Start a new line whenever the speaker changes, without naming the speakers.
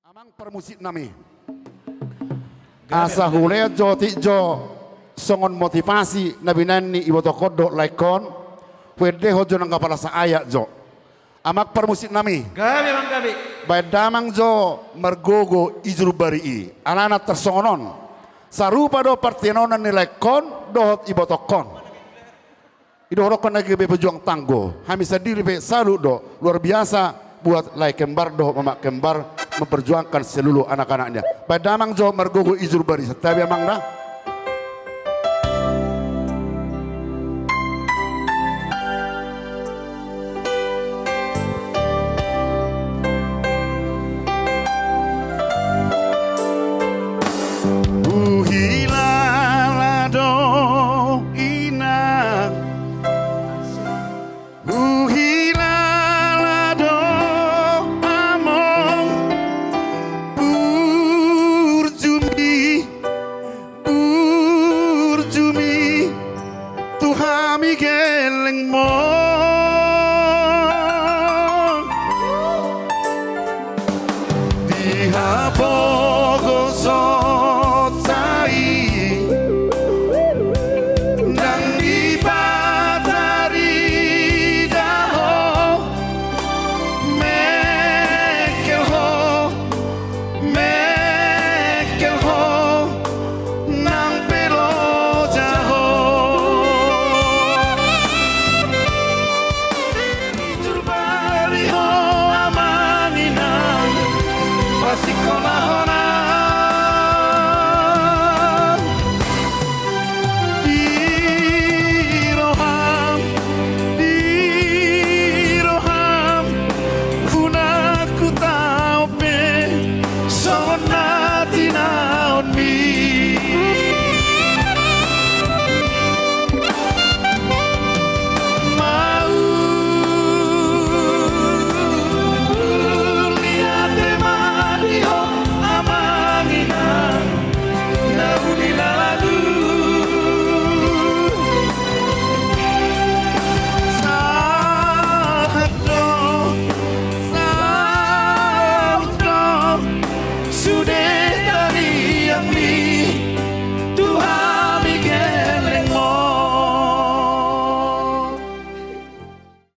Amang permusik nami. Asa hule jo tijo songon motivasi nabinani ibu tokodo laikon. Wede hojo nang kepala ayak jo. Amak permusik nami.
Gabi mang gabi.
Badamang jo mergogo ijur bari. Anak-anak tersongonon. Sarupa do partenonan nilai kon dohot ibu tokon. Idorokon lagi pejuang tanggo. Kami sendiri be salut do luar biasa buat lai kembar doh mamak kembar memperjuangkan seluruh anak-anaknya. Badamang jo mergogo ijur bari. Tapi amang dah. Geleng mo di hapon